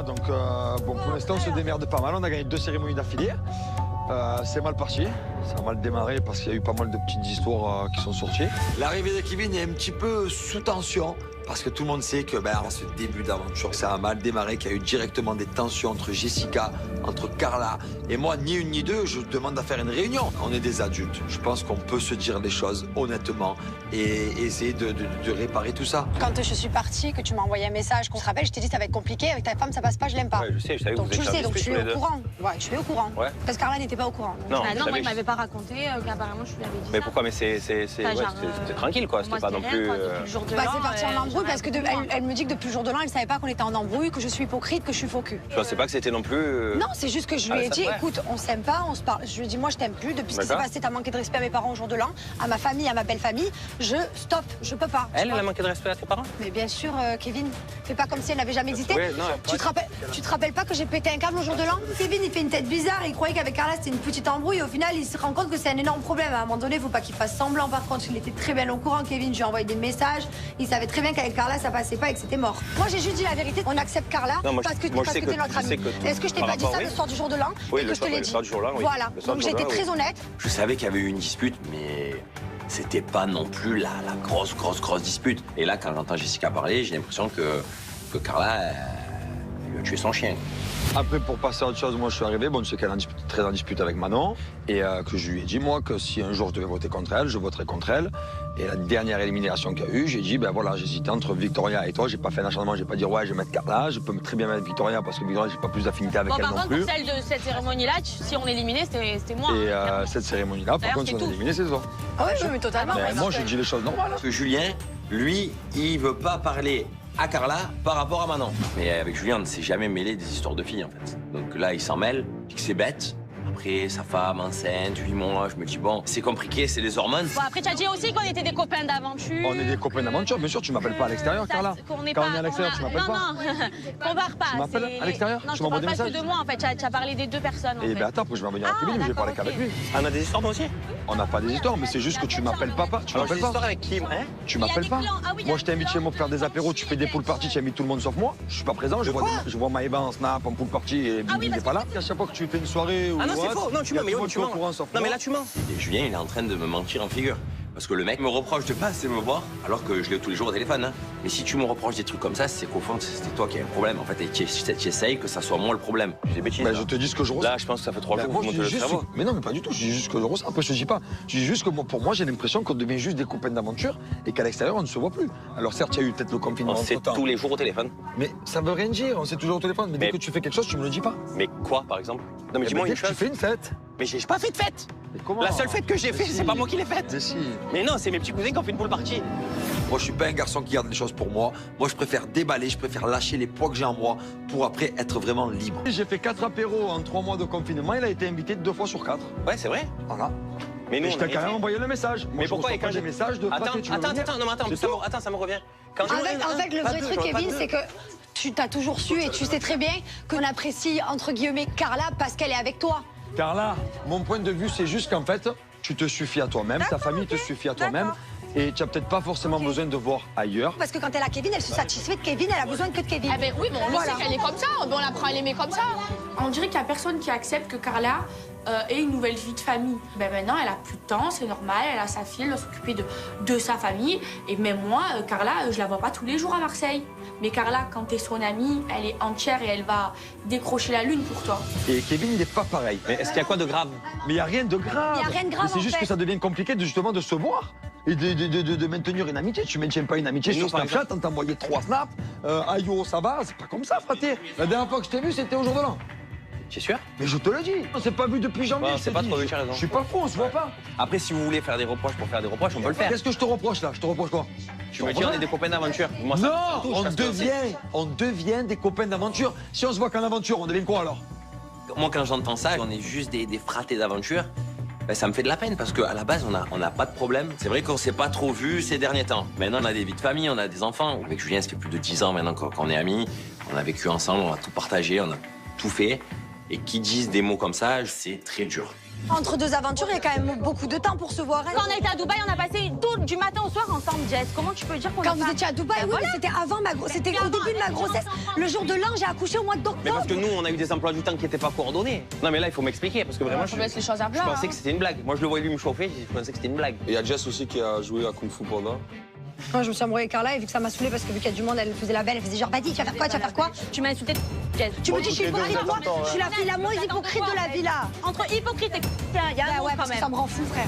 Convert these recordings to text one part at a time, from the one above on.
donc bon, pour l'instant, on se démerde pas mal. On a gagné 2 cérémonies d'affilée. C'est mal parti. Ça a mal démarré parce qu'il y a eu pas mal de petites histoires qui sont sorties. L'arrivée de Kevin est un petit peu sous tension. Parce que tout le monde sait que en ce début d'aventure, ça a mal démarré, qu'il y a eu directement des tensions entre Jessica, entre Carla et moi. Ni une ni deux, je demande à faire une réunion. On est des adultes. Je pense qu'on peut se dire les choses honnêtement et essayer de réparer tout ça. Quand je suis partie, que tu m'as envoyé un message, qu'on se rappelle, je t'ai dit ça va être compliqué, avec ta femme ça passe pas, je l'aime pas. Ouais, je sais, je savais que Donc vous tu le étiez sais, donc tu es au courant. Ouais, tu es au courant. Ouais. Parce que Carla n'était pas au courant. Non, Ah je non, moi, savais il que- m'avait pas raconté qu'apparemment je lui avais dit Mais ça. pourquoi? Mais c'est Enfin, genre, c'était tranquille, quoi. moi, C'était pas non rien, plus. quoi, depuis le jour de Bah, l'an, c'est parti en embrouille parce que j'aurais elle me dit que depuis le jour de l'an, elle savait pas qu'on était en embrouille, que je suis hypocrite, que je suis faux cul. Je pensais pas que c'était non plus. Non, c'est juste que je lui Ah, ai ça, dit, ouais. écoute, on s'aime pas, on se parle. Je lui ai dit, moi je t'aime plus. Depuis ce qui s'est D'accord. passé, t'as manqué de respect à mes parents au jour de l'an, à ma famille, à ma belle famille. Stop, je peux pas. Elle a manqué de respect à tes parents? Mais bien sûr, Kevin, fais pas comme si elle n'avait jamais existé. Ouais, non, Tu te rappelles pas que j'ai pété un câble au jour de l'an? Kevin, il fait une tête bizarre, il croyait qu'avec Carla c'était une petite embrouille. Au final, il se rend compte que c'est un énorme problème. À un moment donné, faut pas qu'il fasse semblant. Par contre, il était très bien au courant, Kevin. Je lui ai envoyé des messages. Il savait très bien qu'avec Carla ça passait pas et que c'était mort. Moi, j'ai juste dit la vérité. On accepte Carla Non, moi, parce que, moi, je sais t'es que- notre je sais ami. que Est-ce que je t'ai par pas dit ça rapport, le oui. soir du jour de l'an Oui, et le que je te l'ai soir dit? du jour de l'an, oui. Voilà. Le soir Donc du jour j'ai été de l'an, très honnête. Je savais qu'il y avait eu une dispute, mais c'était pas non plus la grosse dispute. Et là, quand j'entends Jessica parler, j'ai l'impression que Carla elle lui a tué son chien. Après, pour passer à autre chose, moi je suis arrivé. Bon, je sais qu'elle est très en dispute avec Manon. Et que je lui ai dit, moi, que si un jour je devais voter contre elle, je voterais contre elle. Et la dernière élimination qu'il y a eu, j'ai dit, ben voilà, j'hésitais entre Victoria et toi. J'ai pas fait un acharnement, j'ai pas dit, ouais, je vais mettre Carla. Je peux très bien mettre Victoria parce que Victoria, j'ai pas plus d'affinité avec Bon, elle par non contre, plus. pour celle de cette cérémonie-là, si on l'éliminait, c'était moi. Et hein, clairement. cette cérémonie-là, par D'ailleurs, contre, c'est si on a tout. éliminé, c'est toi. Ah oui, mais totalement. Mais moi, je dis les choses normales. Parce que Julien, lui, il veut pas parler à Carla par rapport à Manon. Mais avec Julien, on ne s'est jamais mêlé des histoires de filles, en fait. Donc là, il s'en mêle, il dit que c'est bête. Après, sa femme enceinte, 8 mois, je me dis, bon, c'est compliqué, c'est les hormones. Bon, après, tu as dit aussi qu'on était des copains d'aventure. On est des copains d'aventure, bien sûr, tu m'appelles pas à l'extérieur, Ça, Carla. qu'on est Quand pas- on est à l'extérieur, tu m'appelles pas. Non, compare pas. Tu m'appelles c'est- à l'extérieur? Non, Tu je te m'envoies parle des pas que messages? de moi, en fait. Tu as parlé des deux personnes, en Et fait. ben attends, après, je vais envoyer à Ah, Kevin, mais je vais parler d'accord, qu'avec ok. lui. Ah, on a des histoires, moi aussi? On n'a pas des histoires, mais c'est juste que tu m'appelles pas. Tu Alors, j'ai m'appelles des pas. histoires avec qui, hein? Tu Il y a m'appelles des pas. clans. Ah oui, il y a Moi, des je t'ai invité chez clans. moi pour faire des apéros, tu fais des pool parties, tu invites tout le monde sauf moi. Je suis pas présent, je vois Maëva en snap, en pool party et Ah oui, Bibi n'est pas là. À chaque fois que tu fais une soirée ou Ah non, c'est autre, faux. Non, tu il y a mens, mais tout le oui, monde tu qui est au mens. courant sauf Non, mais moi. là, tu mens. Et Julien, il est en train de me mentir en figure. Parce que le mec me reproche de pas assez me voir, alors que je l'ai tous les jours au téléphone. Hein. Mais si tu me reproches des trucs comme ça, c'est qu'au fond, c'est toi qui as un problème. En fait, et tu essayes que ça soit moi le problème. J'ai des bêtises. Ben, là. je te dis ce que je ressens. Là, je pense que ça fait 3 Ben, jours que moi, vous je montez dis le juste... cerveau. Mais non, mais pas du tout, je dis juste ce que je ressens. Après, je te dis pas. Je dis juste que moi, pour moi, j'ai l'impression qu'on devient juste des copains d'aventure et qu'à l'extérieur, on ne se voit plus. Alors certes, il y a eu peut-être le confinement On sait entre-temps. tous les jours au téléphone. Mais ça veut rien dire, on sait toujours au téléphone. Mais dès Mais- que tu fais quelque chose, tu me le dis pas. Mais quoi, par exemple? Non, mais Eh dis-moi ben, une dès que chose. tu fais une fête. Mais j'ai pas fait de fête. Mais comment La seule fête que j'ai fait, Mais c'est si. pas moi qui l'ai faite. Mais si. Mais non, c'est mes petits cousins qui ont fait une poule party. Moi, je suis pas un garçon qui garde les choses pour moi. Moi, je préfère déballer, je préfère lâcher les poids que j'ai en moi pour après être vraiment libre. J'ai fait 4 apéros en 3 mois de confinement, il a été invité 2 fois sur 4. Ouais, c'est vrai. Voilà. Mais nous, Et je on t'ai a quand même rien envoyé le message. Moi, Mais je pourquoi reçois et quand pas des j'ai- messages de fait. Patrick, tu veux venir Non, mais attends, C'est ça tout. attends, ça me revient. Quand En fait, le vrai truc, Kevin, c'est que tu t'as toujours su et tu sais très bien qu'on apprécie, entre guillemets, Carla parce qu'elle est avec toi. Carla, mon point de vue, c'est juste qu'en fait, tu te suffis à toi-même, ta famille te suffit à toi-même. Et tu n'as peut-être pas forcément besoin de voir ailleurs. Parce que quand elle a Kevin, elle se satisfait de Kevin, elle a besoin que de Kevin. Ah ben oui, mais on le sait qu'elle est comme ça. On l'apprend à l'aimer comme ça. On dirait qu'il n'y a personne qui accepte que Carla ait une nouvelle vie de famille. Ben maintenant, elle a plus de temps, c'est normal, elle a sa fille, elle doit s'occuper de sa famille. Et même moi, Carla, je la vois pas tous les jours à Marseille. Mais Carla, quand t'es son amie, elle est entière et elle va décrocher la lune pour toi. Et Kevin, il n'est pas pareil. Mais est-ce qu'il y a quoi de grave? Mais il n'y a rien de grave. Il y a rien de grave, Mais c'est en juste fait. que ça devient compliqué justement de se voir et de maintenir une amitié. Tu ne maintiens pas une amitié Mais nous, sur par Snapchat, on t'a envoyé 3 snaps. Aïe, ça va, c'est pas comme ça, fraté. La dernière fois que je t'ai vu, c'était au jour de l'an. Tu es sûr? Mais je te le dis, on s'est pas vu depuis janvier. Ouais, je c'est t'ai pas dit. trop vu, tu as raison. Je suis pas fou, on se voit pas. Après, si vous voulez faire des reproches pour faire des reproches, on peut le faire. Qu'est-ce que je te reproche là? Je te reproche quoi? Tu me dis, on est des copains d'aventure. Moi, ça me Non, touche, parce que on devient des copains d'aventure. Si on se voit qu'en aventure, on devient quoi alors? Moi, quand j'entends ça, on est juste des fratés d'aventure. Ben, ça me fait de la peine parce qu'à la base, on n'a pas de problème. C'est vrai qu'on s'est pas trop vu ces derniers temps. Maintenant, on a des vies de famille, on a des enfants. Avec Julien, ça fait plus de 10 ans maintenant qu'on est amis. On a vécu ensemble, on a tout partagé, on a tout fait. Et qui disent des mots comme ça, c'est très dur. Entre deux aventures, il y a quand même beaucoup de temps pour se voir. Hein. Quand on était à Dubaï, on a passé tout du matin au soir ensemble, Jess. Comment tu peux dire qu'on Quand a vous pas- étiez à Dubaï, Ben oui, voilà. mais c'était avant ma grossesse. C'était au début de ma grossesse. Le jour de l'an, j'ai accouché au mois Mais d'octobre. parce que nous, on a eu des emplois du temps qui n'étaient pas coordonnés. Non, mais là, il faut m'expliquer parce que vraiment, Faut mettre les choses à je plat. pensais hein. que c'était une blague. Moi, je le voyais lui me chauffer, je pensais que c'était une blague. Et il y a Jess aussi qui a joué à Kung Fu Panda. Moi, je me suis embrouillée avec Carla et vu que ça m'a saoulée parce que vu qu'il y a du monde, elle faisait la belle, elle faisait genre, vas-y, tu vas faire quoi, tu vas faire quoi? Tu m'as insulté, Jess. Tu me dis, je suis hypocrite, moi? Je suis la fille la moins hypocrite de la villa. Entre hypocrite et il y a un Bah mot ouais, quand parce que même. ça me rend fou, frère.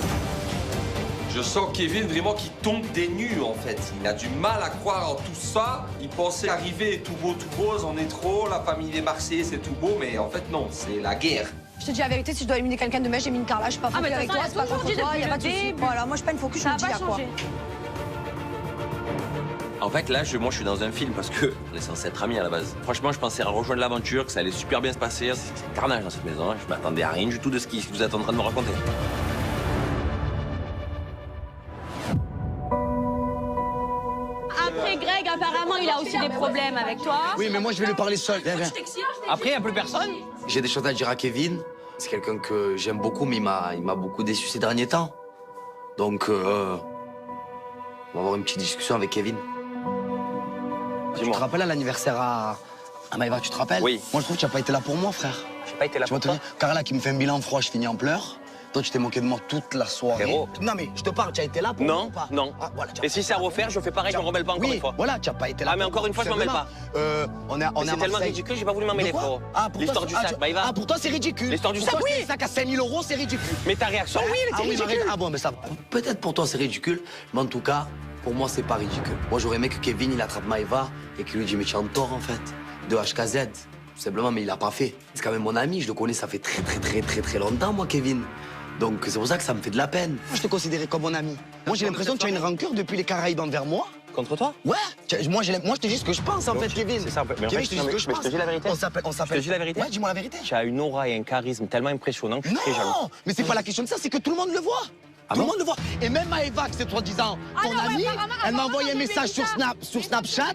Je sens Kevin vraiment qui tombe des nues en fait. Il a du mal à croire en tout ça. Il pensait arriver tout beau, on est trop, la famille des Marseillais c'est tout beau, mais en fait non, c'est la guerre. Je te dis la vérité, si je dois éliminer quelqu'un de demain, j'élimine Carla, je suis pas Ah, mais focus de avec toute toi, façon, c'est pas elle a contre toujours toi, dit y a pas de depuis le souci. début. Voilà, moi je suis pas une focus, je Ça le n'a dis pas à quoi. changé. En fait, là, moi, je suis dans un film parce que on est censé être amis à la base. Franchement, je pensais rejoindre l'aventure, que ça allait super bien se passer. C'est un carnage dans cette maison. Hein. Je m'attendais à rien du tout de ce que vous êtes en train de me raconter. Après, Greg, apparemment, il a aussi des problèmes avec toi. Oui, mais moi, je vais lui parler seul. Viens, viens. Après, il n'y a plus personne. J'ai des choses à dire à Kevin. C'est quelqu'un que j'aime beaucoup, mais il m'a beaucoup déçu ces derniers temps. Donc, on va avoir une petite discussion avec Kevin. Tu te Dis-moi. rappelles à l'anniversaire à Maëva, tu te rappelles? Oui. Moi, je trouve que tu n'as pas été là pour moi, frère. J'ai pas été là Tu vois, pour toi. Carla qui me fait un bilan froid, je finis en pleurs. Toi, tu t'es moqué de moi toute la soirée. Frérot. Non, mais je te parle, tu as été là pour moi Non, ou pas? non. Ah, voilà, tu as Et pas si été c'est à là. refaire, je fais pareil, je me rebelle pas encore Oui, une fois. voilà, tu n'as pas été là. Ah, mais pour encore moi, une fois, je m'en mêle simplement. On est à Mais c'est tellement Marseille. ridicule, j'ai pas voulu m'en mêler, De quoi? frérot. Ah, pour toi, L'histoire du sac, bah il va. Ah, pour toi, c'est ridicule. L'histoire du Pour sac, toi, oui. c'est sac à 5000 €, c'est ridicule. Mais ta réaction, oui, elle était Ah oui, ridicule. ah bon, mais ça. Peut-être pour toi, c'est ridicule, mais en tout cas, pour moi, c'est pas ridicule. Moi, j'aurais aimé que Kevin, il attrape Maëva et qu'il lui dise, mais tu es en tort, en fait, de HKZ. Tout simplement, mais il l'a pas fait. C'est quand même mon ami, je le connais, ça fait très longtemps, moi, Kevin. Donc, c'est pour ça que ça me fait de la peine. Moi, je te considérais comme mon ami. Moi, j'ai l'impression que tu as une rancœur depuis les Caraïbes envers moi. Contre toi? Ouais, moi, je te dis ce que je pense, en fait, Kevin. C'est ça, mais en Kevin, fait, je te dis non, ce mais que je je pense. te dis la vérité. On s'appelle. Je te dis la vérité. Ouais, dis-moi la vérité. Tu as une aura et un charisme tellement impressionnant que je suis très jaloux. Non, mais c'est pas la question de ça, c'est que tout le monde le voit. Tout le monde le voit. Et même Maëva, que c'est soi-disant ton amie, elle m'a envoyé un message sur Snapchat,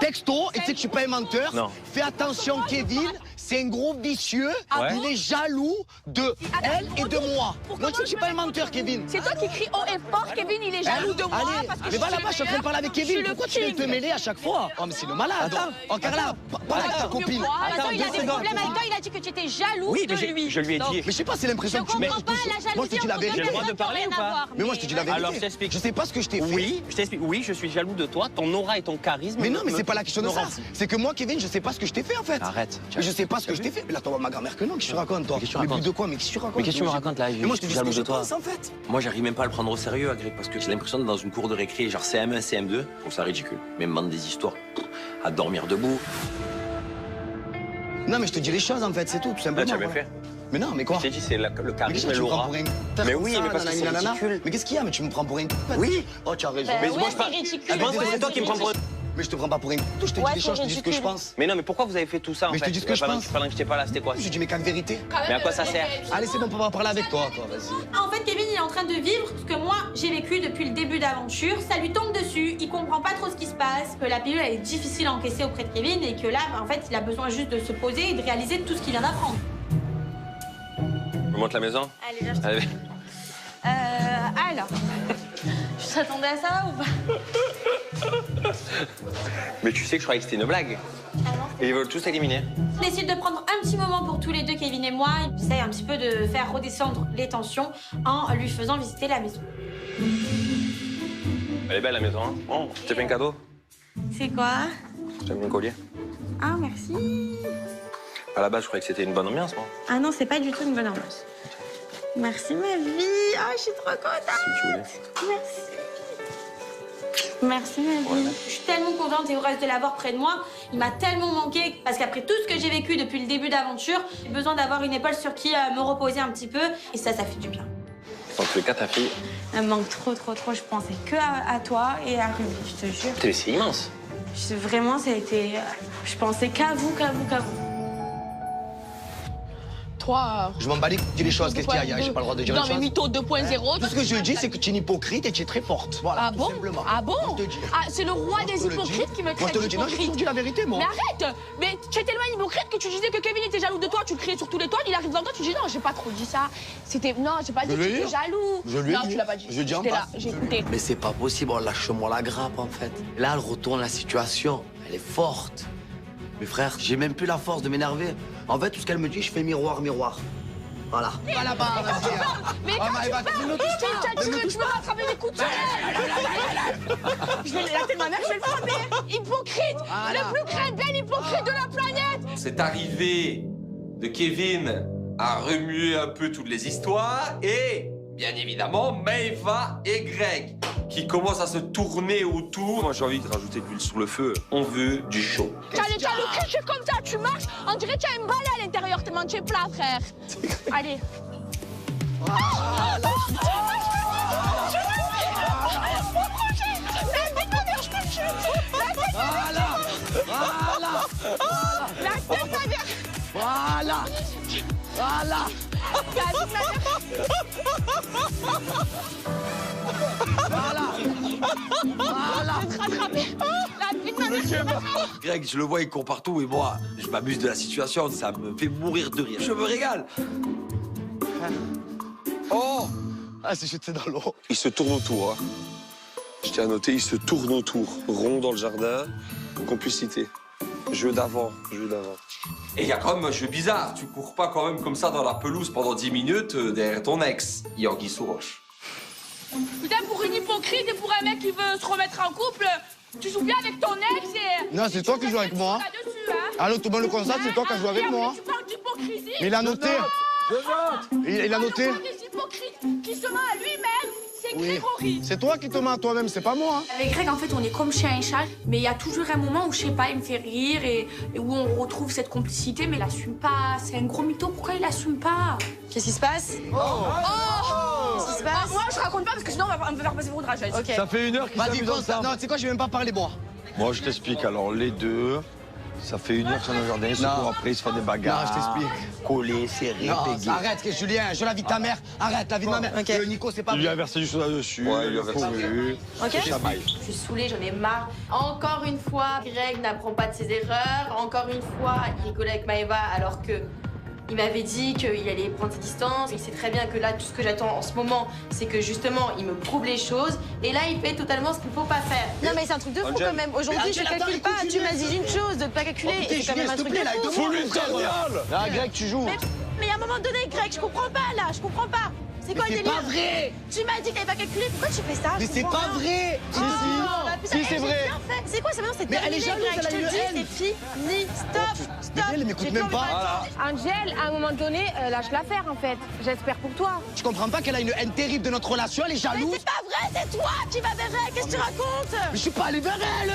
texto, et tu sais que je suis pas un menteur. Non. Fais attention, Kevin, c'est un gros vicieux. Ouais. Il est jaloux de elle et de moi. Moi, tu sais que je suis pas un menteur, Kevin. C'est toi qui crie haut et fort, Kevin, il est jaloux de moi. Allez, parce que mais je va suis là-bas, je suis en train de meilleure. parler avec Je suis Kevin. le Pourquoi tu viens king. te mêler à chaque fois? Oh, mais c'est le malade. Oh, Carla, parle avec ta copine. De quoi? Attends, il a 2 des secondes. problèmes avec toi, il a dit que tu étais jaloux Oui, mais de lui. je lui ai Donc, dit. Mais je sais pas, c'est Je l'impression que tu mets. comprends pas la jalousie. Moi, je te dis la entre vérité. deux J'ai le droit de personnes qui ont parler rien ou à pas voir. Mais moi, je te dis la vérité. Alors, je t'explique. Je sais pas ce que je t'ai fait. Oui, je t'explique. Oui, je suis jaloux de toi. Ton aura et ton charisme. Mais non, mais c'est pas la question de me ça. rendent- C'est que moi, Kevin, je sais pas ce que je t'ai fait en fait. Arrête. Mais je sais pas ce que je t'ai fait. Mais là, toi, ma grand-mère que non, qu'est-ce que tu racontes, toi? Mais qu'est-ce que tu Mais racontes de quoi? Mais qu'est-ce que tu racontes? Mais qu'est-ce que tu me racontes là? Mais moi, je te dis ce Jaloux que de je toi. pense en fait. Moi, j'arrive même pas à le prendre au sérieux, Greg, parce que j'ai l'impression d'être dans une cour de récré, genre CM1, CM2. Je trouve ça ridicule. Mais me demande des histoires à dormir debout. Non, mais je te dis les choses en fait, c'est tout, tout simplement. Là, tu as bien voilà. fait. Mais non, mais quoi? Je t'ai dit, c'est le Mais qu'est-ce charisme que et tu me prends l'aura. pour un Mais oui, mais parce que c'est nanana. ridicule. Mais qu'est-ce qu'il y a? Mais tu me prends pour un. Oui. Oh, tu as raison. Mais ouais, moi, je c'est ridicule. Je pense que Ouais, c'est toi qui me prends pour. Mais je te prends pas pour un. Je te dis Ouais, les c'est choses, je te dis ce que je ridicule. pense. Mais non, mais pourquoi vous avez fait tout ça en Mais fait je te dis ce que je pendant pense. Pendant que j'étais pas là, c'était quoi? Je dis mes quatre vérités. Mais à quoi ça sert? Allez, c'est bon, on va parler avec toi, vas-y. En fait, Kevin, il est en train de vivre ce que moi, j'ai vécu depuis le début d'aventure. Ça lui tombe dessus, il comprend pas trop ce qui se passe, que la pilule, elle est difficile à encaisser auprès de Kevin et que là, en fait, il a besoin juste de se poser et de réaliser tout ce qu'il vient d'apprendre. Je monte la maison? Allez, viens, je te... Allez. Alors, je t'attendais à ça ou pas? Mais tu sais que je croyais que c'était une blague. Et ils veulent tous éliminer. On décide de prendre un petit moment pour tous les deux, Kevin et moi. Il essaye un petit peu de faire redescendre les tensions en lui faisant visiter la maison. Elle est belle la maison, hein? Oh, je t'ai fait un cadeau. C'est quoi? Je t'ai mis un collier. Ah, merci. À la base, je croyais que c'était une bonne ambiance, moi. Ah non, c'est pas du tout une bonne ambiance. Merci, ma vie. Ah, je suis trop contente. Si tu voulais. Merci. Merci, ma vie. Je suis tellement contente et heureuse de l'avoir près de moi. Il m'a tellement manqué parce qu'après tout ce que j'ai vécu depuis le début d'aventure, j'ai besoin d'avoir une épaule sur qui me reposer un petit peu. Et ça fait du bien. Dans tous les cas, ta fille, Elle me manque trop. Je pensais que à toi et à Ruby, je te jure. c'est immense. Vraiment, ça a été... Je pensais qu'à vous. toi... Je m'en bats les couilles, dis les choses, qu'est-ce qu'il y a? J'ai pas le droit de dire les Non, mais choses. mytho 2.0... Tout ce que je dis, c'est que tu es une hypocrite et tu es très forte. Voilà, Ah bon? simplement. Ah bon? Je te dis. Ah, c'est le roi des hypocrites qui me Moi, je traite te le dis. Non, j'ai d'hypocrite. toujours dit la vérité, moi. Mais arrête! Mais tu es tellement hypocrite que tu disais que Kevin était jaloux de toi, tu le criais sur tous les toits, il arrive devant toi, tu dis non, j'ai pas trop dit ça. C'était... Non, j'ai pas dit que tu étais jaloux. Je lui ai Non, dit. tu l'as pas dit. Je dis en J'étais là, face. j'ai écouté. Mais c'est pas possible, oh, lâche-moi la grappe en fait. Là, elle retourne la situation, elle est forte. Mais frère, j'ai même plus la force de m'énerver. En fait, tout ce qu'elle me dit, je fais miroir, miroir. Voilà. Va là-bas, vas-y. Mais quand tu parles, tu me rattraper des coups de soleil. Je vais la tête de ma mère, je vais le frapper. Hypocrite, le plus crétin hypocrite de la planète. Cette arrivée de Kevin a remué un peu toutes les histoires et, bien évidemment, Maëva et Greg qui commencent à se tourner autour. Moi, j'ai envie de rajouter de l'huile sur le feu. On veut du show. T'as le cul comme ça, tu marches, on dirait que tu as un balai à l'intérieur, tellement tu es plat, frère. Allez. Voilà. Voilà. Greg, je le vois, il court partout et moi, je m'amuse de la situation, ça me fait mourir de rire. Je me régale. Oh! Ah, c'est jeté dans l'eau. Il se tourne autour. Hein. Je tiens à noter, il se tourne autour. Rond dans le jardin, complicité. Jeu d'avant, jeu d'avant. Et il y a quand même un jeu bizarre. Tu cours pas quand même comme ça dans la pelouse pendant 10 minutes derrière ton ex, Yorgi Souroche. Putain, pour une hypocrite et pour un mec qui veut se remettre en couple, tu joues bien avec ton ex et... Non, c'est toi qui joues avec moi. Allô, tout le monde le constate, c'est toi qui as joué avec moi. Tu parles d'hypocrisie. Mais il a noté. Il a noté. Les hypocrites qui se ment à lui-même, c'est Grégory. C'est toi qui te mens à toi-même, c'est pas moi. Avec Greg, en fait, on est comme chien et chat, mais il y a toujours un moment où, je sais pas, il me fait rire et où on retrouve cette complicité, mais il assume pas. C'est un gros mytho, pourquoi il assume pas? Qu'est-ce qui se passe? Qu'est-ce qui se passe? Moi, je raconte pas parce que sinon, on va me faire passer pour une rageuse. Ok. Ça fait 1 heure qu'ils Vas-y, s'amusent pense. ensemble. Non, tu sais quoi, je vais même pas parler, moi. Moi, je t'explique. Alors, les deux, ça fait 1 heure qu'ils sont dans le jardin, ils se courent après, ils se font des bagarres. Non, je t'explique. Collés, serrés, Non, pégués. arrête, Julien, je la vie de ta mère. Arrête, la vie de ma mère. Ok. Le Nico, c'est pas Il lui a vrai. versé du soda dessus. Ouais, il lui a versé. Ok. Ça maille. Je suis saoulée, j'en ai marre. Encore une fois, Greg n'apprend pas de ses erreurs. Encore une fois, il rigolait avec Maëva alors que il m'avait dit qu'il allait prendre ses distances. Il sait très bien que là, tout ce que j'attends en ce moment, c'est que justement, il me prouve les choses. Et là, il fait totalement ce qu'il ne faut pas faire. Non mais c'est un truc de fou quand même. Aujourd'hui je calcule pas. Tu m'as dit une chose de pas calculer. Et c'est quand même un truc de fou. Faut lui Ah, Greg, tu joues. Mais à un moment donné, Greg, je comprends pas là, je comprends pas. C'est quoi le C'est délire? pas vrai. Tu m'as dit que t'avais pas calculé, pourquoi tu fais ça? Mais Je c'est comprends pas rien. vrai. Oh, bah, putain, Si, c'est j'ai vrai. bien fait. C'est quoi ça maintenant? C'est Mais elle est terminé, jalouse, Greg. elle a Je te eu le dis, le c'est fini. Stop, stop. elle m'écoute J'ai même plus envie pas. de parler. Angèle, à un moment donné, lâche l'affaire en fait. J'espère pour toi. Tu comprends pas qu'elle a une haine terrible de notre relation, elle est Mais jalouse. c'est pas vrai, c'est toi qui vas vers elle. Qu'est-ce que tu racontes? Mais je suis pas allé vers elle.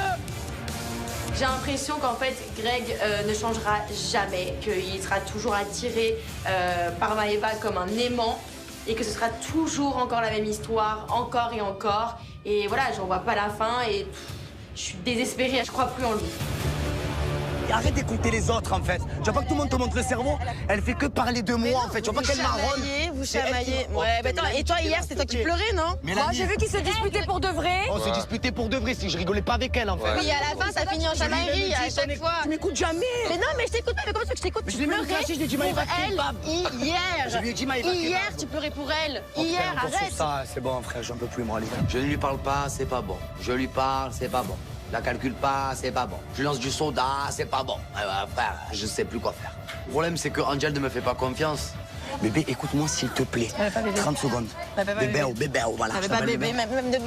J'ai l'impression qu'en fait, Greg ne changera jamais, qu'il sera toujours attiré par Maëva comme un aimant et que ce sera toujours encore la même histoire, encore et encore. Et voilà, j'en vois pas la fin et je suis désespérée, je crois plus en lui. Arrête d'écouter les autres en fait. Tu vois pas que tout le monde te montre le cerveau? Elle fait que parler de moi en fait. Tu vois pas qu'elle marronne? Vous C'est elle chamaillez. qui- Ouais, bah attends, et toi hier c'était toi qui pleurais, non? Mélanie. Moi j'ai vu qu'ils se disputaient pour de vrai. On s'est disputé pour de vrai, si je rigolais pas avec elle en fait. Oui, à la fin ça finit en chamaillerie à chaque fois. Tu m'écoutes jamais. Mais non, mais je t'écoute pas, mais comment tu veux que je t'écoute? Mais Tu je l'ai même pleurais caché, je l'ai dit, pour Maëva, elle kebab. hier. Je lui ai dit, Maëva, Hier, kebab. tu pleurais pour elle. Oh, Hier, frère, encore sur arrête. ça, c'est bon frère, j'en peux plus moi. Je ne lui parle pas, c'est pas bon. Je lui parle, c'est pas bon. Je la calcule pas, c'est pas bon. Je lance du soda, c'est pas bon. Frère, je sais plus quoi faire. Le problème, c'est que Angel ne me fait pas confiance. Bébé, écoute-moi s'il te plaît. 30 secondes. Bébé, voilà. T'avais je pas t'appelle bébé,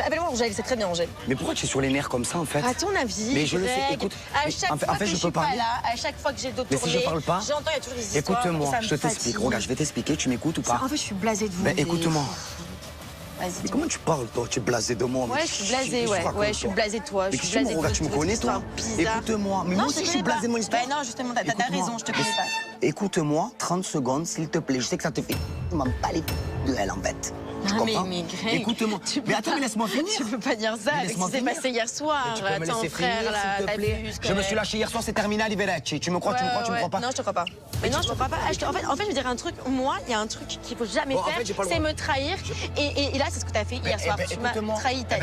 appelle-moi Angèle, c'est très bien Angèle. Mais pourquoi tu es sur les nerfs comme ça en fait? À ton avis, Mais je le sais, Greg, écoute, à mais chaque en fait, fois que je je peux suis pas parler. là, à chaque fois que j'ai d'autres Mais si je parle pas, j'entends, il y a toujours des histoires. Écoute-moi, et ça me je t'explique. fatigue. Regarde, je vais t'expliquer, tu m'écoutes ou pas? En fait, je suis blasée de vous. Ben écoute-moi. Vas-y. Mais comment tu parles toi? Tu es blasé de moi. mais Ouais, je suis blasée, ouais. Ouais, je suis blasée de toi. Mais Je suis qu'est-ce que blasée de regarde, toi. tu me connais toi? Écoute-moi. Mais moi aussi je suis blasé de mon histoire. Ben non, justement, t'as raison, je te connais pas. Écoute-moi, 30 secondes, s'il te plaît. Je sais que ça te fait. Je m'en bats les de elle, en fait. Tu comprends? mais Greg, Écoute-moi. Mais attends, mais laisse-moi finir. Tu peux pas dire ça avec ce qui s'est passé hier soir. Mais tu peux me Ton laisser frère, finir, là, s'il te t'as plaît. vu ce que- Je me suis lâché hier soir, c'est terminé à Liberecci. Tu me crois, tu me crois, tu me crois pas? Non, je te crois pas. Mais non, je te crois pas. En fait, je veux dire un truc. Moi, il y a un truc qu'il faut jamais Bon, en faire, fait, j'ai pas le c'est droit. me trahir. Et là, c'est ce que t'as fait hier soir. Tu m'as trahi. T'as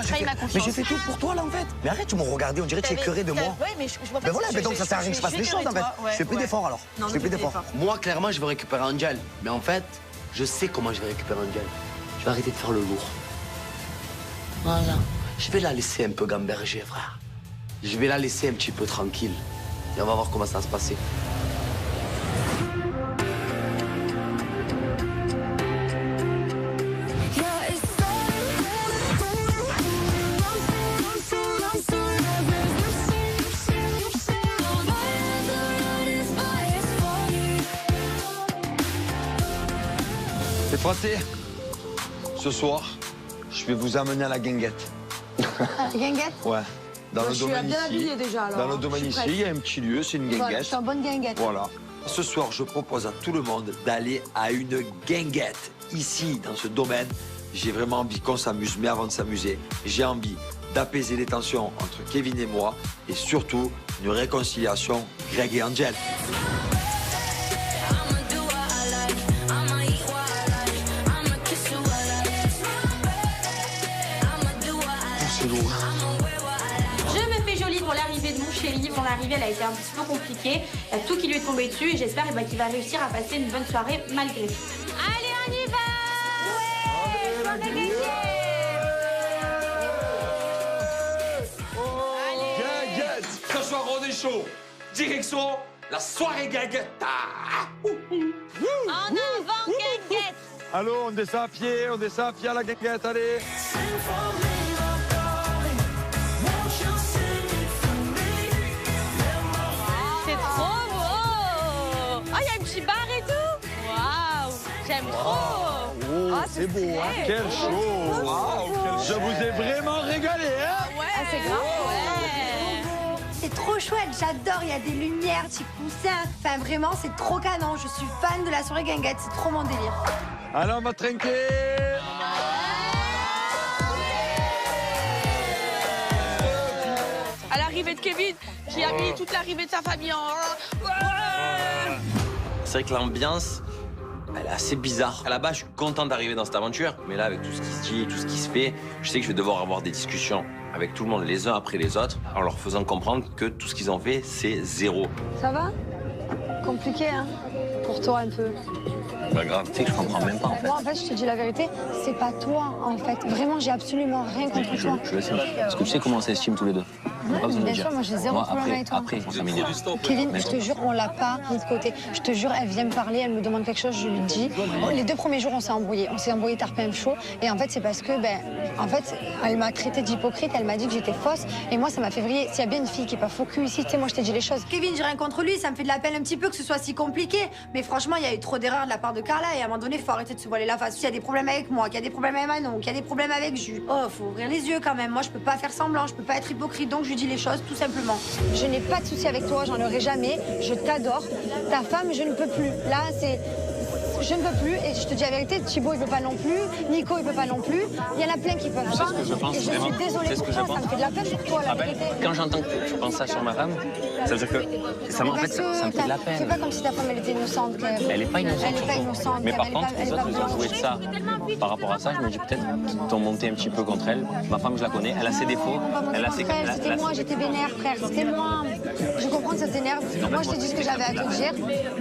trahi ma confiance. Mais j'ai fait tout pour toi là en fait. Mais arrête, tu m'as regardé, on dirait que tu es écœuré de moi. Ouais, mais je vois pas. Mais voilà, mais donc ça sert à rien que je fasse les choses en fait. Je fais plus d'efforts alors. Non, Je fais plus fais d'efforts. Moi, clairement, je veux récupérer Angel. Mais en fait, je sais comment je vais récupérer Angel. Je vais arrêter de faire le lourd. Voilà. Je vais la laisser un peu gamberger, frère. Je vais la laisser un petit peu tranquille. Et on va voir comment ça va se passer. C'est passé. Ce soir, je vais vous amener à la guinguette. Guinguette? Ouais. Dans le Je suis domaine bien ici. habillée déjà, alors, Dans le hein. domaine Je ici, suis prête. il y a un petit lieu, c'est une Voilà, guinguette. je suis en bonne guinguette. Voilà. Ce soir, je propose à tout le monde d'aller à une guinguette. Ici, dans ce domaine, j'ai vraiment envie qu'on s'amuse, mais avant de s'amuser, j'ai envie d'apaiser les tensions entre Kevin et moi, et surtout, une réconciliation Greg et Angel. C'est lourd. Je me fais jolie pour l'arrivée de mon chéri. Mon arrivée, elle a été un petit peu compliquée. Il y a tout qui lui est tombé dessus et j'espère qu'il va réussir à passer une bonne soirée malgré tout. Allez, on y va! Ouais! Guinguette. Ce soir, on est chaud. Direction la soirée guinguette. En avant, guinguette! Allô, on descend à pied à la guinguette, allez. C'est trop beau! Ah, il y a un petit bar et tout! Waouh! J'aime trop! Oh, c'est beau, hein. Quel show. Je vous ai vraiment régalé, hein. Ouais, c'est grave, ouais! C'est trop chouette, j'adore, il y a des lumières, petits coussins. Enfin, vraiment, c'est trop canon. Je suis fan de la soirée guinguette, c'est trop mon délire. Allez, on va trinquer. À l'arrivée de Kevin, j'ai habillé toute l'arrivée de sa famille en... Ouais! C'est vrai que l'ambiance, elle est assez bizarre. À la base, je suis content d'arriver dans cette aventure, mais là, avec tout ce qui se dit, tout ce qui se fait, je sais que je vais devoir avoir des discussions avec tout le monde, les uns après les autres, en leur faisant comprendre que tout ce qu'ils ont fait, c'est zéro. Ça va? Compliqué, hein? Pour toi, un peu. Pas grave, tu sais que je comprends même pas, en fait. Moi, en fait, je te dis la vérité, c'est pas toi, en fait. Vraiment, j'ai absolument rien contre toi. Je le sais. Parce que tu sais comment on s'estime tous les deux. On n'a pas besoin de Bien le dire. sûr, moi j'ai zéro Moi, problème avec toi. Après, on s'améliore. Kevin, je te jure, on l'a pas mis de côté. Je te jure, elle vient me parler, elle me demande quelque chose, je lui dis. Les 2 premiers jours, on s'est embrouillés. On s'est embrouillés tard PM chaud. Et en fait, c'est parce que, en fait, elle m'a traité d'hypocrite, elle m'a dit que j'étais fausse. Et moi, ça m'a fait vriller. S'il y a bien une fille qui est pas faux cul ici, tu sais, moi, je t'ai dit les choses. Kevin, j'ai rien contre lui, ça me fait de la peine un petit peu que ce soit si compliqué. Mais franchement, il y a eu trop d'erreurs de la part de Carla. Et à un moment donné, faut arrêter de se voiler la face. S'il y a des problèmes avec moi, qu'il y a des problèmes avec Manon, qu'il y a des problèmes avec Jules, oh, faut ouvrir les yeux quand même. Moi, je peux pas faire semblant, je peux pas être hypocrite. Donc, je lui dis les choses, tout simplement. Je n'ai pas de souci avec toi, j'en aurai jamais. Je t'adore. Ta femme, je ne peux plus. Là, c'est... Je ne peux plus. Et je te dis la vérité, Thibaut, il peut pas non plus. Nico, il peut pas non plus. Il y en a plein qui peuvent pas. C'est ce que je pense, et je vraiment. suis désolée C'est ce pour que je toi, pense. ça me fait de la peine pour toi, la Ah ben, vérité. quand j'entends que tu penses ça sur ma femme, ça veut dire que ça, en fait, ça me fait de la peine. C'est pas comme si ta femme, elle était innocente. Elle est pas innocente. Elle est pas innocente. Mais par elle est contre, pas- elle les est autres, pas ils ont blanche. joué de ça. Par rapport à ça, je me dis peut-être qu'ils t'ont monté un petit peu contre elle. Ma femme, je la connais, elle a ses défauts. Elle a ses... C'était moi, j'étais vénère, frère. C'était moi. Je comprends que ça t'énerve. Moi, je t'ai dit ce que j'avais à te dire.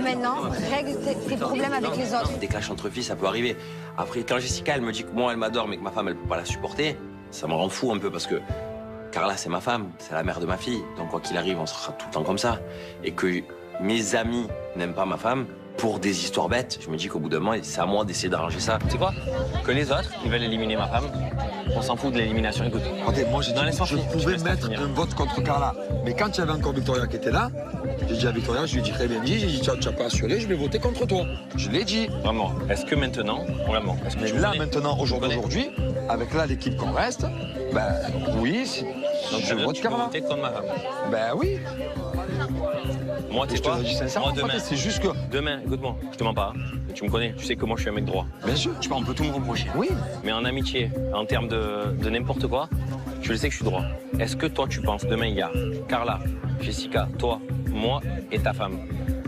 Maintenant, règle tes problèmes avec les autres. Des clashs entre filles, ça peut arriver. Après, quand Jessica, elle me dit que moi, elle m'adore, mais que ma femme, elle peut pas la supporter, ça me rend fou un peu parce que Carla, c'est ma femme, c'est la mère de ma fille. Donc, quoi qu'il arrive, on sera tout le temps comme ça. Et que mes amis n'aiment pas ma femme pour des histoires bêtes, je me dis qu'au bout d'un moment, c'est à moi d'essayer d'arranger ça. Tu sais quoi? Que les autres, ils veulent éliminer ma femme. On s'en fout de l'élimination. Écoute, Attendez, moi j'ai dit Non, que laisse-moi je finir. pouvais Laisse-moi mettre finir. un vote contre Carla. Mais quand il y avait encore Victoria qui était là, j'ai dit à Victoria, je lui ai dit très bien dit, j'ai dit tu n'as pas assuré, je vais voter contre toi. Je l'ai dit. vraiment, est-ce que maintenant, on la ment? Est-ce que Mais tu me là connais? maintenant, aujourd'hui, avec là l'équipe qu'on reste, ben oui, Donc je vote tu peux Carla. voter contre ma femme. Ben oui. Moi, tu sais Je te pas. le dis sincèrement, Moi, demain, c'est juste que... Demain, écoute-moi, je te mens pas. Tu me connais, tu sais que moi je suis un mec droit. Bien sûr. Tu vois, on peut tout me reprocher. Oui. Mais en amitié, en termes de n'importe quoi, tu le sais que je suis droit. Est-ce que toi, tu penses, demain, il y a Carla, Jessica, toi, moi et ta femme.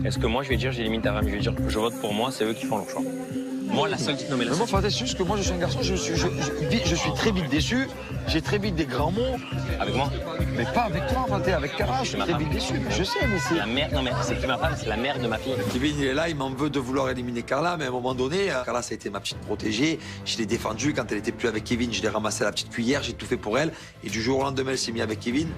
Est-ce que moi, je vais dire, j'élimine ta femme, je vais dire, je vote pour moi, c'est eux qui font leur choix. Moi, la seule... Non, mais la moi, seule... faut être juste que moi, je suis un garçon, je suis très vite déçu, j'ai très vite des grands mots. Avec moi? Mais pas avec toi, Faté, avec Carla, je suis très vite déçu. Je sais, mais c'est... La mère, non mais c'est qui ma femme, c'est la mère de ma fille. Kevin, il est là, il m'en veut de vouloir éliminer Carla, mais à un moment donné, Carla, ça a été ma petite protégée. Je l'ai défendue. Quand elle était plus avec Kevin, je l'ai ramassé à la petite cuillère, j'ai tout fait pour elle. Et du jour au lendemain, elle s'est mise avec Kevin.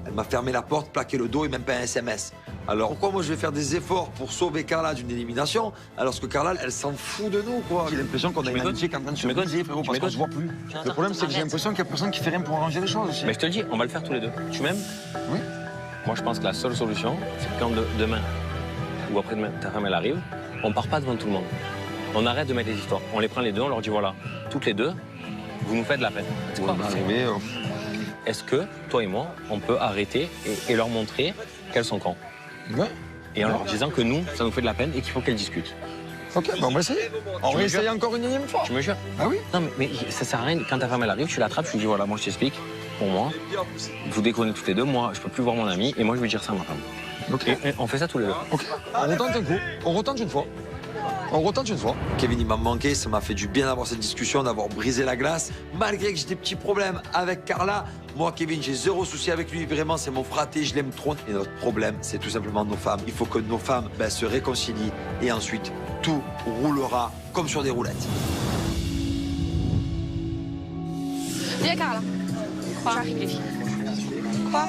Elle m'a fermé la porte, plaqué le dos et même pas un SMS. Alors pourquoi moi je vais faire des efforts pour sauver Carla d'une élimination alors que Carla, elle s'en fout de nous, quoi. J'ai l'impression qu'on a une amitié qui est en train de se briser, frérot, parce qu'on se voit plus. Le problème, c'est que j'ai l'impression qu'il n'y a personne qui fait rien pour arranger les choses aussi. Mais je te le dis, on va le faire tous les deux. Tu m'aimes? Oui. Moi, je pense que la seule solution, c'est que quand demain ou après-demain, ta femme, elle arrive, on part pas devant tout le monde. On arrête de mettre les histoires. On les prend les deux, on leur dit voilà, toutes les deux, vous nous faites de la peine. C'est quoi? Est-ce que, toi et moi, on peut arrêter et leur montrer qu'elles sont cons? Ouais. Et en leur disant que nous, ça nous fait de la peine et qu'il faut qu'elles discutent. Ok, ben on va essayer. On va essayer encore une énième fois. Tu me jures? Ah oui? Non, mais ça sert à rien. Quand ta femme, elle arrive, tu l'attrapes, tu lui dis voilà, moi je t'explique. Pour moi, vous déconnez toutes les deux. Moi, je peux plus voir mon ami et moi, je vais dire ça à ma femme. Ok. Et on fait ça tous les deux. Ok. On retente un coup. On retente une fois. On retente une fois. Kevin, il m'a manqué, ça m'a fait du bien d'avoir cette discussion, d'avoir brisé la glace. Malgré que j'ai des petits problèmes avec Carla, moi, Kevin, j'ai zéro souci avec lui. Vraiment, c'est mon fraté, je l'aime trop. Et notre problème, c'est tout simplement nos femmes. Il faut que nos femmes se réconcilient et ensuite, tout roulera comme sur des roulettes. Viens, Carla. Quoi? J'arrive, les filles. Quoi?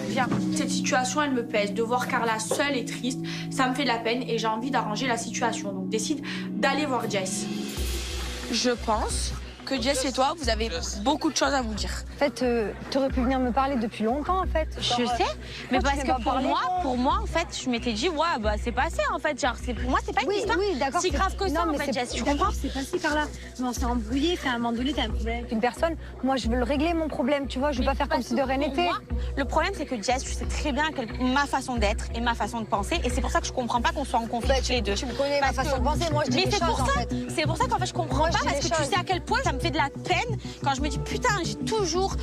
Viens. Cette situation, elle me pèse. De voir Carla seule et triste, ça me fait de la peine et j'ai envie d'arranger la situation. Donc, décide d'aller voir Jess. Je pense que Jess et toi, vous avez beaucoup de choses à vous dire. En fait, t'aurais pu venir me parler depuis longtemps, en fait. Je sais, mais parce que pour moi, en fait, je m'étais dit, ouais, bah c'est passé, en fait. Genre, pour moi, c'est pas une histoire si grave que ça, en fait, Jess. Tu comprends? C'est passé, Carla. Mais on s'est embrouillé, à un moment donné, t'as un problème avec une personne. Moi, je veux le régler, mon problème, tu vois. Je veux pas faire comme si de rien n'était. Le problème, c'est que Jess, tu sais très bien ma façon d'être et ma façon de penser. Et c'est pour ça que je comprends pas qu'on soit en conflit les deux. Tu me connais, ma façon de penser. Moi, je dis mais des choses, en fait. c'est pour ça qu'en fait, je comprends pas parce que tu sais à quel point ça me fait de la peine quand je me dis putain, j'ai toujours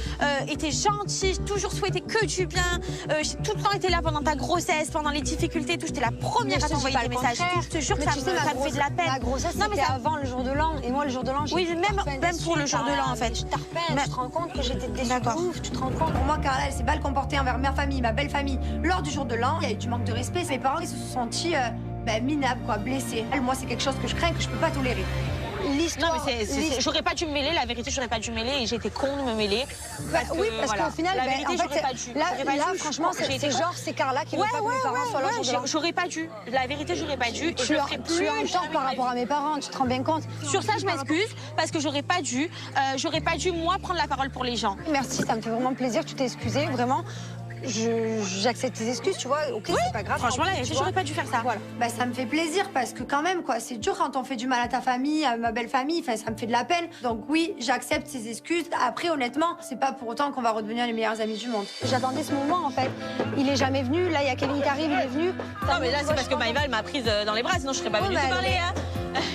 été gentille, j'ai toujours souhaité que du bien, j'ai tout le temps été là pendant ta grossesse, pendant les difficultés, tout. J'étais la première à t'envoyer des messages. Je te jure que ça me fait de la peine. La grossesse, c'était avant le jour de l'an, et moi le jour de l'an, oui, même pour le jour de l'an en fait. Je t'arpène, tu te rends compte que j'étais déçue de ouf, tu te rends compte. Pour moi, Carla, elle s'est mal comportée envers ma famille, ma belle famille. Lors du jour de l'an, il y a eu du manque de respect. Mes parents, ils se sont sentis minables, quoi, blessés. Moi, c'est quelque chose que je crains, que je peux pas tolérer. Non, mais j'aurais pas dû me mêler, la vérité, j'aurais pas dû me mêler et j'étais con de me mêler. Parce qu'au final, la vérité, j'aurais pas dû. Là, franchement, c'est Carla qui veut pas que mes parents soient là. J'aurais pas dû. La vérité, j'aurais pas dû. Tu as un tort par rapport à mes parents, tu te rends bien compte. Sur ça, je m'excuse parce que j'aurais pas dû, moi, prendre la parole pour les gens. Merci, ça me fait vraiment plaisir, tu t'es excusée, vraiment. J'accepte tes excuses, tu vois, ok, oui, c'est pas grave. Franchement, là, j'aurais pas dû faire ça. Voilà. Ça me fait plaisir parce que quand même, quoi, c'est dur quand on fait du mal à ta famille, à ma belle famille, enfin, ça me fait de la peine. Donc oui, j'accepte ces excuses. Après, honnêtement, c'est pas pour autant qu'on va redevenir les meilleurs amis du monde. J'attendais ce moment, en fait. Il est jamais venu, là, il y a Kevin qui arrive, il est venu. Non, mais là, c'est parce que Maëva, elle m'a prise dans les bras, sinon je serais pas venue te parler, hein.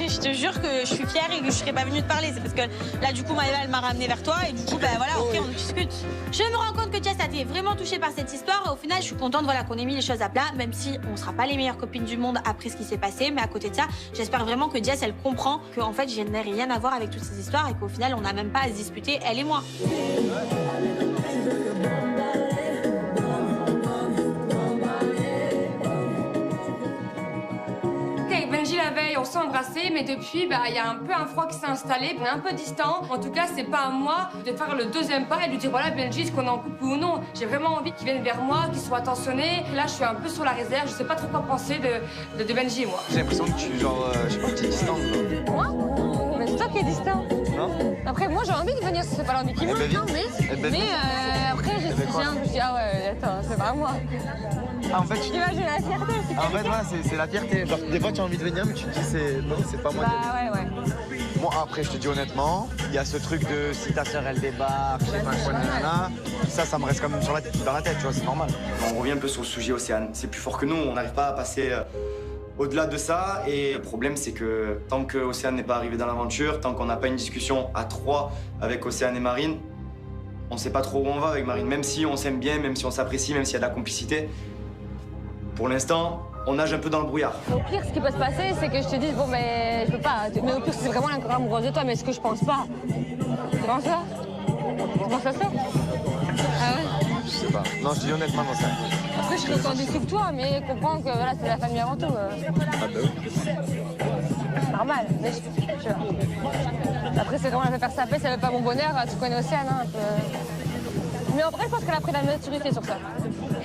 Je te jure que je suis fière et que je serais pas venue te parler. C'est parce que là, du coup, Maëva, elle m'a ramenée vers toi et du coup, voilà, ok, on discute. Je me rends compte que Jess a été vraiment touchée par cette histoire. Et au final, je suis contente qu'on ait mis les choses à plat, même si on sera pas les meilleures copines du monde après ce qui s'est passé. Mais à côté de ça, j'espère vraiment que Jess, elle comprend qu'en fait, je n'ai rien à voir avec toutes ces histoires et qu'au final, on n'a même pas à se disputer, elle et moi. La veille, on s'est embrassés, mais depuis, il y a un peu un froid qui s'est installé, on est un peu distant. En tout cas, c'est pas à moi de faire le deuxième pas et de dire voilà, Benji, est-ce qu'on est en couple ou non. J'ai vraiment envie qu'il vienne vers moi, qu'il soit attentionné. Là, je suis un peu sur la réserve, je sais pas trop quoi penser de Benji et moi. J'ai l'impression que tu, je sais pas, tu es distante. Moi? Mais c'est toi qui es distant. Non? Après, moi, j'ai envie de venir, c'est pas l'envie qui manque, mais après, je dis, ah ouais, attends, c'est pas à moi. Ah, en fait, Imagine la fierté. En fait, voilà, c'est la fierté. Genre, des fois, tu as envie de venir, mais tu te dis, non, c'est pas moi. Bah ouais. Moi, après, je te dis honnêtement, il y a ce truc de si ta sœur elle débarque, je sais pas quoi, nanana, ça me reste quand même dans la tête, tu vois, c'est normal. On revient un peu sur le sujet Océane. C'est plus fort que nous, on n'arrive pas à passer au-delà de ça. Et le problème, c'est que tant que Océane n'est pas arrivé dans l'aventure, tant qu'on n'a pas une discussion à 3 avec Océane et Marine, on sait pas trop où on va avec Marine. Même si on s'aime bien, même si on s'apprécie, même s'il y a de la complicité, pour l'instant, on nage un peu dans le brouillard. Au pire, ce qui peut se passer, c'est que je te dise, bon, mais je peux pas. Mais au pire, c'est vraiment encore amoureuse de toi, mais ce que je pense pas. Tu penses ça? Tu penses à ça? Ah ouais? Je sais pas. Non, je te dis honnêtement, non, ça. Après, je serais autant déçue que toi, mais comprends que voilà, c'est la famille avant tout. Ah bah oui. Normal. Mais après, c'est comment elle veut faire sa paix, ça veut pas mon bonheur, tu connais Océane, hein, un peu. Mais en vrai, je pense qu'elle a pris la maturité sur ça.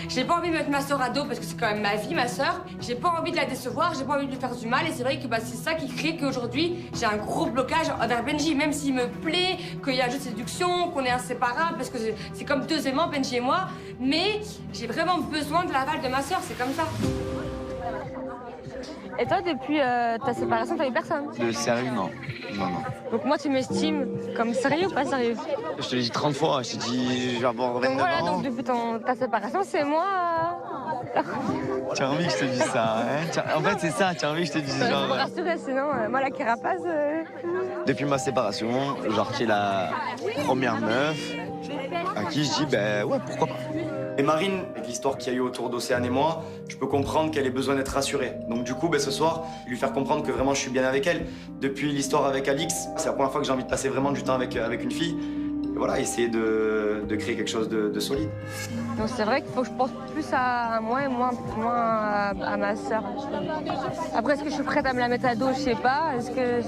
J'ai pas envie de mettre ma sœur à dos parce que c'est quand même ma vie, ma sœur. J'ai pas envie de la décevoir, j'ai pas envie de lui faire du mal. Et c'est vrai que c'est ça qui crée qu'aujourd'hui, j'ai un gros blocage envers Benji. Même s'il me plaît, qu'il y a un jeu de séduction, qu'on est inséparables, parce que c'est comme 2 aimants, Benji et moi. Mais j'ai vraiment besoin de l'aval de ma sœur, c'est comme ça. Et toi, depuis ta séparation, t'as eu personne? De sérieux, non. Non, non. Donc moi, tu m'estimes comme sérieux ou pas sérieux? Je te l'ai dit 30 fois, je t'ai dit, je vais avoir 29 donc voilà, ans. donc depuis ta séparation, c'est moi... Tu as envie que je te dise ça, hein? En fait, c'est ça, tu as envie que je te dise Je genre... me rassurer, sinon, moi, la carapace... Depuis ma séparation, genre, qui est la première meuf à qui je dis, ben ouais, pourquoi pas. Et Marine, avec l'histoire qu'il y a eu autour d'Océane et moi, je peux comprendre qu'elle ait besoin d'être rassurée. Donc du coup, ce soir, lui faire comprendre que vraiment je suis bien avec elle. Depuis l'histoire avec Alix, c'est la première fois que j'ai envie de passer vraiment du temps avec une fille. Et voilà, essayer de créer quelque chose de solide. Donc c'est vrai qu'il faut que je pense plus à moi et moins à ma sœur. Après, est-ce que je suis prête à me la mettre à dos? Je sais pas. Est-ce que...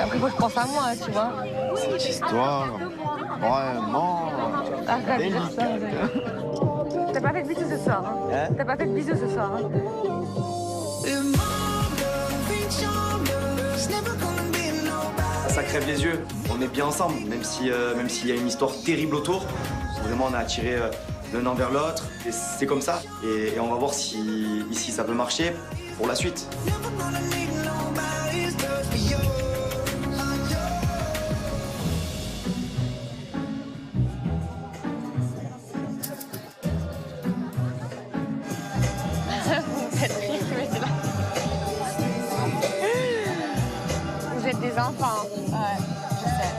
Après, il faut que je pense à moi, tu vois. Cette histoire, vraiment... Arrête de dire ça. T'as pas fait de bisous ce soir, hein? T'as pas fait de bisous ce soir, hein? Ça crève les yeux, on est bien ensemble, même s'il y a une histoire terrible autour. Vraiment, on a attiré l'un envers l'autre, et c'est comme ça. Et on va voir si ici ça peut marcher pour la suite. Vous êtes des enfants. Ouais, je sais.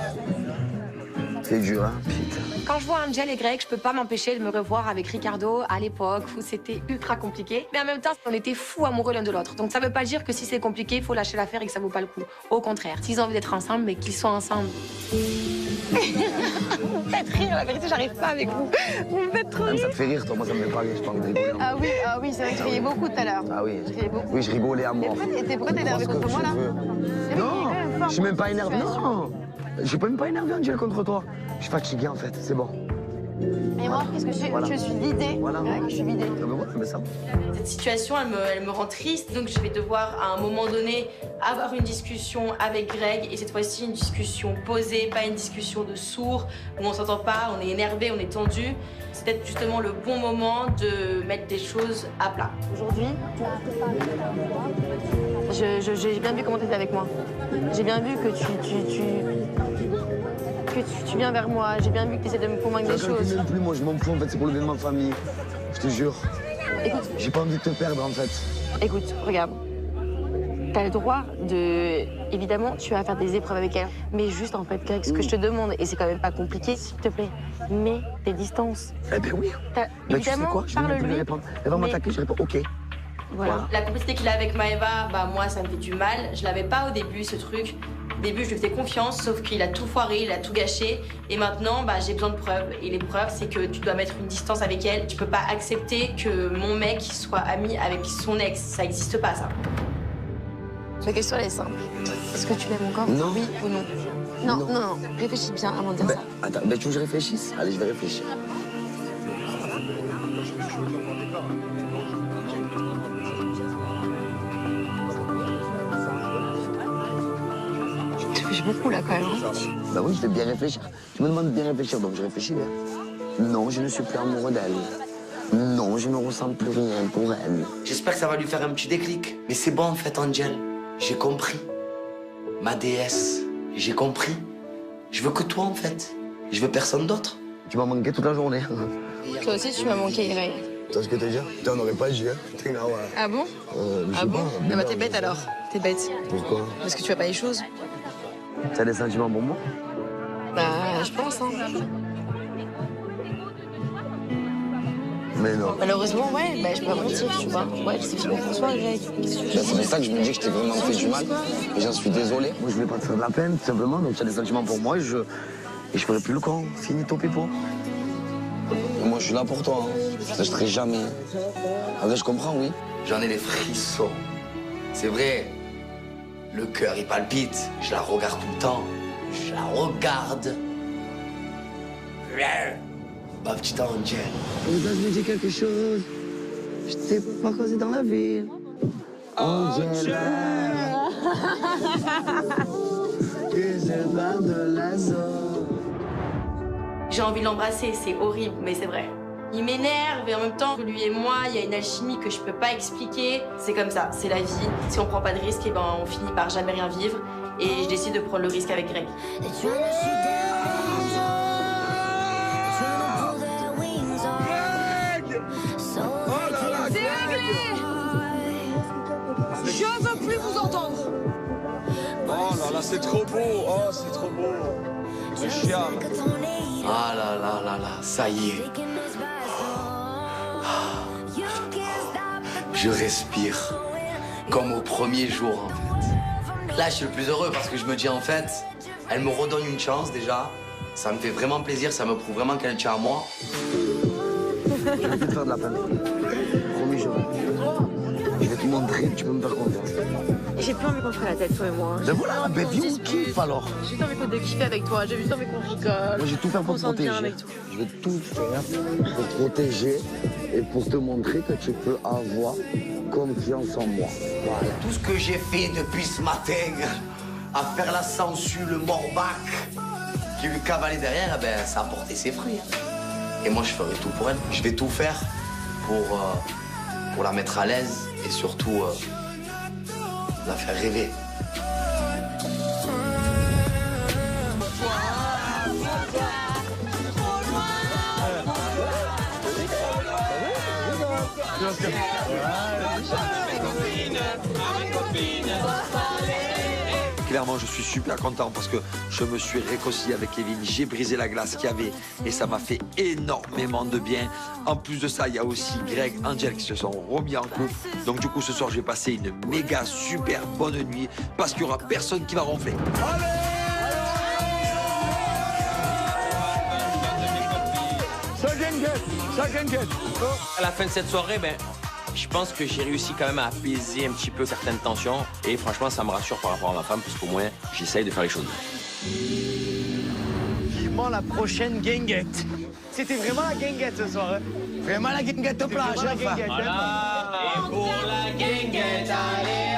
C'est dur, hein, putain. Quand je vois Angel et Greg, je peux pas m'empêcher de me revoir avec Ricardo à l'époque où c'était ultra compliqué. Mais en même temps, on était fous amoureux l'un de l'autre. Donc ça veut pas dire que si c'est compliqué, il faut lâcher l'affaire et que ça vaut pas le coup. Au contraire, s'ils ont envie d'être ensemble, mais qu'ils soient ensemble. Vous me faites rire, la vérité, j'arrive pas avec vous. Vous me faites trop rire. Ça te fait rire, toi, moi ça me fait pas rire, je parle de rigoler. Ah oui, c'est vrai que je riais beaucoup tout à l'heure. Ah oui, Je riais beaucoup. oui, je rigolais à mort. Et pourquoi t'es énervé contre moi, là? Non, je suis même pas énervé, non. Je suis même pas énervé, Angel, contre toi. Je suis fatigué, en fait, c'est bon. Et moi, qu'est-ce que je suis? Voilà. Je suis vidée. Voilà. Ouais, je suis vidée. Ah ben voilà, mais ça. Cette situation, elle me rend triste, donc je vais devoir à un moment donné avoir une discussion avec Greg, et cette fois-ci une discussion posée, pas une discussion de sourds, où on s'entend pas, on est énervé, on est tendu. C'est peut-être justement le bon moment de mettre des choses à plat. Aujourd'hui, j'ai bien vu comment tu étais avec moi. J'ai bien vu que tu viens vers moi. J'ai bien vu que tu essaies de me convaincre des choses. Même plus, moi, je m'en fous, en fait, c'est pour le bien de ma famille. Je te jure. Écoute. J'ai pas envie de te perdre, en fait. Écoute, regarde. T'as le droit de... Évidemment, tu vas faire des épreuves avec elle. Mais juste, en fait, Greg, ce que je te demande, et c'est quand même pas compliqué, s'il te plaît, mets tes distances. Eh ben oui. Évidemment, tu sais quoi, je vais même plus lui répondre. Elle va m'attaquer, je réponds OK. Voilà. La complicité qu'il a avec Maëva, moi, ça me fait du mal. Je l'avais pas au début, ce truc. Au début, je lui faisais confiance, sauf qu'il a tout foiré, il a tout gâché. Et maintenant, j'ai besoin de preuves. Et les preuves, c'est que tu dois mettre une distance avec elle. Tu peux pas accepter que mon mec soit ami avec son ex. Ça existe pas, ça. La question, elle est simple. Est-ce que tu l'aimes encore? Non. Oui ou non? Non. Réfléchis bien avant de dire ça. Attends, tu veux que je réfléchisse? Allez, je vais réfléchir. Tu réfléchis beaucoup, là, quand même. Bah oui, je vais bien réfléchir. Tu me demandes de bien réfléchir, donc je réfléchis bien. Non, je ne suis plus amoureux d'elle. Non, je ne ressens plus rien pour elle. J'espère que ça va lui faire un petit déclic. Mais c'est bon, en fait, Angel. J'ai compris. Ma déesse, j'ai compris. Je veux que toi, en fait. Je veux personne d'autre. Tu m'as manqué toute la journée. Toi aussi, tu m'as manqué, Greg. Tu vois ce que t'as dit? Putain, on n'aurait pas agi, hein. Putain, ah ouais. Ah bon? Ah bon? Ah bah t'es bête alors. T'es bête. Pourquoi? Parce que tu fais pas les choses. T'as des sentiments pour moi? Bah, je pense, hein. Mais non. Malheureusement, ouais, bah, je peux pas mentir, tu vois. Ouais, je suis pour toi, Greg. Bah, c'est pour ça que je me dis que je t'ai vraiment fait du mal. Et j'en suis désolé. Moi, je voulais pas te faire de la peine, tout simplement. Donc, tu as des sentiments pour moi et je ferai plus le camp. Fini ton pipeau. Moi, je suis là pour toi. Hein. Je te lâcherai jamais. Après, je comprends, oui. J'en ai des frissons. C'est vrai. Le cœur, il palpite. Je la regarde tout le temps. Je la regarde. Ma petite Angel. Et là, je me dis quelque chose. Je t'ai pas causé dans la ville. Angela. Que je bats de la zone. J'ai envie de l'embrasser, c'est horrible, mais c'est vrai. Il m'énerve et en même temps, lui et moi, il y a une alchimie que je peux pas expliquer. C'est comme ça, c'est la vie. Si on prend pas de risque, eh ben, on finit par jamais rien vivre. Et je décide de prendre le risque avec Greg. Je veux plus vous entendre. Oh là là, c'est trop beau. Oh, c'est trop beau. Le chien. Ah là là là là, ça y est. Je respire comme au premier jour, en fait. Là, je suis le plus heureux parce que je me dis, en fait, elle me redonne une chance déjà. Ça me fait vraiment plaisir, ça me prouve vraiment qu'elle tient à moi. Je vais te faire de la peine. Promis, je vais te montrer que tu peux me faire confiance. J'ai plus envie qu'on se la tête, toi et moi. Ben voilà, ben viens, on kiffe alors. J'ai juste envie de kiffer avec toi, j'ai juste envie qu'on rigole. Moi, j'ai tout fait pour te protéger. Je vais tout faire pour te protéger et pour te montrer que tu peux avoir confiance en moi. Voilà. Tout ce que j'ai fait depuis ce matin, à faire la sangsue, le morbac, qui lui cavalait derrière, ben, ça a porté ses fruits. Et moi, je ferai tout pour elle. Je vais tout faire pour la mettre à l'aise et surtout la faire rêver. Clairement, je suis super content parce que je me suis réconcilié avec Kevin. J'ai brisé la glace qu'il y avait et ça m'a fait énormément de bien. En plus de ça, il y a aussi Greg, Angel qui se sont remis en couple. Donc du coup, ce soir, je vais passer une méga super bonne nuit parce qu'il n'y aura personne qui va ronfler. À la fin de cette soirée, ben, je pense que j'ai réussi quand même à apaiser un petit peu certaines tensions. Et franchement, ça me rassure par rapport à ma femme, parce qu'au moins, j'essaye de faire les choses. Vivement la prochaine guinguette. C'était vraiment la guinguette ce soir. Hein. Vraiment la guinguette plage. Voilà. Et pour la guinguette, allez,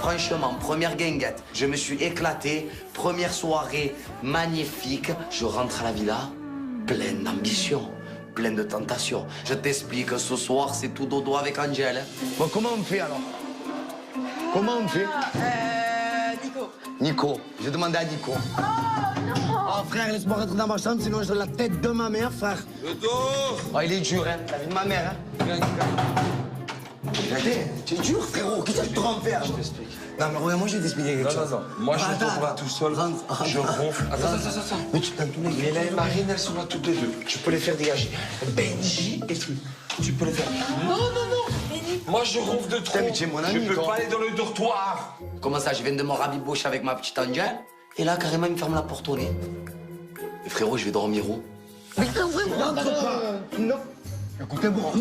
Franchement, première guinguette, je me suis éclaté. Première soirée magnifique. Je rentre à la villa, pleine d'ambition, pleine de tentation. Je t'explique, ce soir, c'est tout dodo avec Angel. Bon, comment on fait alors? Comment on fait? Nico. Nico. J'ai demandé à Nico. Oh, non! Oh, frère, laisse-moi rentrer dans ma chambre, sinon je donne la tête de ma mère, frère. Oh, il est dur, hein. La vie de ma mère, hein. Regardez, c'est dur, frérot. Qu'est-ce que tu te renfermes? Je t'explique. Non, mais regarde, moi, je vais t'expliquer quelque chose. Non. Moi, je tourne là tout seul. Je ronfle. Attends. Mais tu t'as tous les Léla et Marine, elles sont là toutes les deux. Tu peux les faire dégager. Benji et tout. Tu peux les faire. Non. Moi, je ronfle de trop. Tu es mon ami, je peux toi. pas aller dans le dortoir. Comment ça, je viens de me rabibocher avec ma petite Angel? Et là, carrément, il me ferme la porte au nez. Et frérot, je vais dormir où? Mais rentre pas. Non. Écoutez-moi.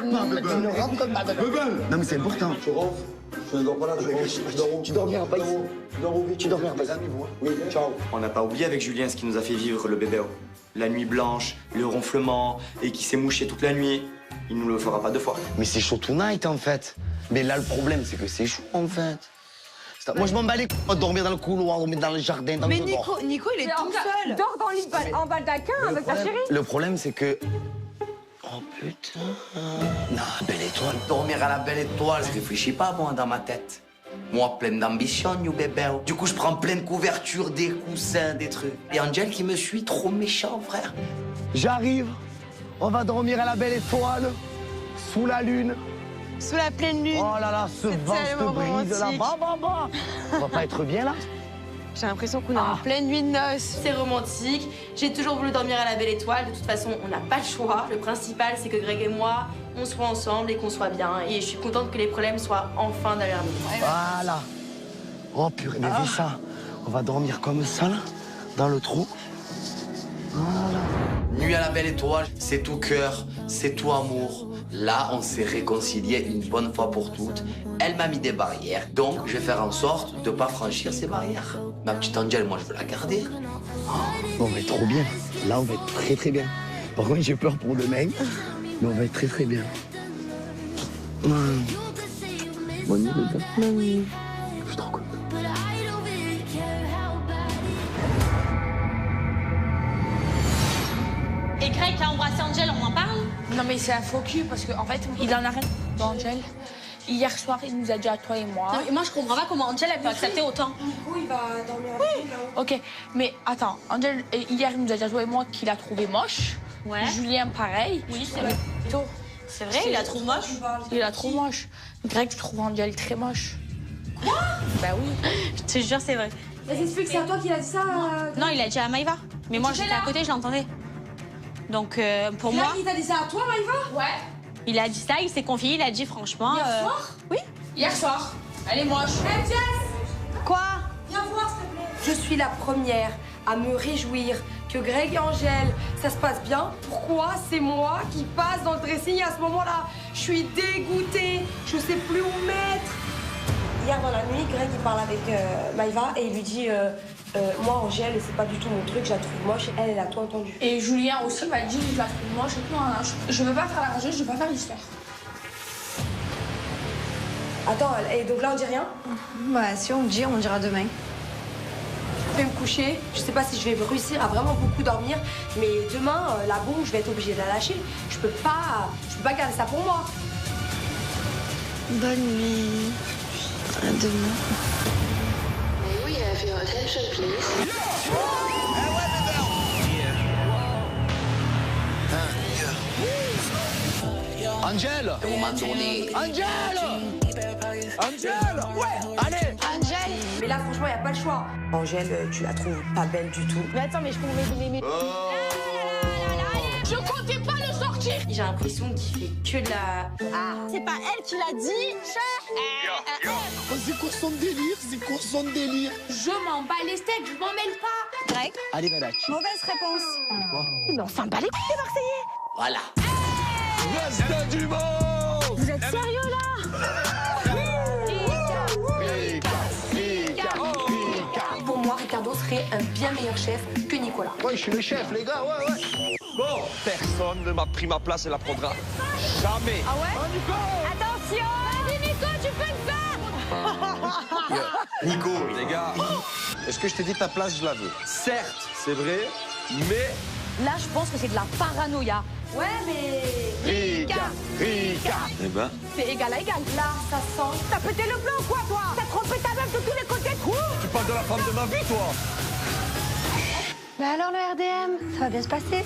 Non, rentre pas, bébé. Non, mais c'est important. Tu ronfles. Je ne dors pas là, je dors où? Tu dormiras pas ici. Tu dormiras pas ici. Oui, ciao. On n'a pas oublié avec Julien ce qui nous a fait vivre le bébé. La nuit blanche, le ronflement, et qui s'est mouché toute la nuit. Il nous le fera pas deux fois. Mais c'est chaud tonight, en fait. Mais là, le problème, c'est que c'est chaud, en fait. Moi, je m'en bats les couilles de dormir dans le couloir, dormir dans le jardin, dans Mais le dehors. Nico, il est tout seul. Dors dans lit en baldaquin avec ta chérie. Le problème, c'est que... Oh, putain... Non, belle étoile. Dormir à la belle étoile, je réfléchis pas, moi, dans ma tête. Moi, pleine d'ambition, you bébé. Du coup, je prends plein de couvertures, des coussins, des trucs. Et Angel qui me suit, trop méchant, frère. J'arrive. On va dormir à la belle étoile, sous la lune. Sous la pleine lune. Oh là là, ce vent, cette brise là. Bah. On va pas être bien là? J'ai l'impression qu'on est en pleine nuit de noces. C'est romantique. J'ai toujours voulu dormir à la belle étoile. De toute façon, on n'a pas le choix. Le principal, c'est que Greg et moi, on soit ensemble et qu'on soit bien. Et je suis contente que les problèmes soient enfin derrière nous. Voilà. Oh purée, mais fais ça. On va dormir comme ça, là, dans le trou. Voilà. Nuit à la belle étoile, c'est tout cœur, c'est tout amour. Là, on s'est réconciliés une bonne fois pour toutes. Elle m'a mis des barrières, donc je vais faire en sorte de ne pas franchir ces barrières. Ma petite Angel, moi, je veux la garder. Oh, on va être trop bien. Là, on va être très, très bien. Par contre, j'ai peur pour demain, mais on va être très, très bien. Bonne nuit, bébé. Bonne nuit. Je suis trop contente. Et Greg qui a embrassé Angel, on en parle? Non mais c'est un faux cul parce qu'en fait, il en a rien d'Angel. Hier soir, il nous a dit à toi et moi. Non, et moi, je comprends pas comment Angel a pu accepter autant. Nico, il va dormir avec nous là-haut. Ok, mais attends, Angel, hier, il nous a dit à toi et moi qu'il a trouvé moche. Ouais. Julien, pareil. Oui, c'est vrai. C'est vrai, il la trouve moche. Il la trouve moche. Greg, tu trouves Angel très moche. Quoi? Bah oui. Je te jure, c'est vrai. Vas-y, explique, c'est à toi qu'il a dit ça. Non, il a dit à Maïva. Mais moi, j'étais à côté, je l'entendais. Donc, pour moi... Il t'a dit ça à toi, Maïva? Ouais. Il a dit ça, il s'est confié, il a dit franchement... Hier soir? Oui. Hier soir. Elle est moche. Hey, Jess! Quoi? Viens voir, s'il te plaît. Je suis la première à me réjouir que Greg et Angel, ça se passe bien. Pourquoi c'est moi qui passe dans le dressing à ce moment-là? Je suis dégoûtée, je sais plus où mettre. Hier dans la nuit, Greg il parle avec Maïva et il lui dit moi Angèle c'est pas du tout mon truc, je la trouve moche, elle a tout entendu. Et Julien aussi m'a dit je la trouve moche et tout. Je veux pas faire la rangée, je veux pas faire l'histoire. Attends, et donc là on dit rien? Bah si on dit, on dira demain. Je vais me coucher, je sais pas si je vais réussir à vraiment beaucoup dormir, mais demain, la bombe, je vais être obligée de la lâcher. Je peux pas garder ça pour moi. Bonne nuit. À demain. May we have your attention, please? Angel! À un moment donné. Angel! Angel! Ouais! Allez! Angel! Mais là, franchement, y a pas le choix. Angèle, tu la trouves pas belle du tout. Mais attends, mais je pouvais donner mes... Je comptais pas le sortir. J'ai l'impression qu'il fait que de la... Ah, c'est pas elle qui l'a dit. C'est quoi son délire? C'est quoi son délire? Je m'en bats les steaks, je m'en mêle pas. Greg? Allez, Valach. Mauvaise réponse. Quoi? Mais on s'en bat les couilles des Marseillais. Voilà. Reste du monde! Vous êtes sérieux là? Pour moi, Ricardo serait un bien meilleur chef que Nicolas. Ouais, je suis le chef, les gars, ouais. Bon, personne ne m'a pris ma place et la prendra. Jamais. Ah ouais? Nico! Attention! Vas-y Nico, tu peux le faire! Nico, les gars, Est-ce que je t'ai dit ta place, je la veux? certes, c'est vrai, mais Là, je pense que c'est de la paranoïa. Ouais, mais... Rica! Eh ben, C'est égal à égal. Là, ça sent... T'as pété le plan, quoi, toi? T'as trompé ta meuf de tous les côtés. tu parles de la femme de ma vie, toi. Bah alors le RDM, ça va bien se passer?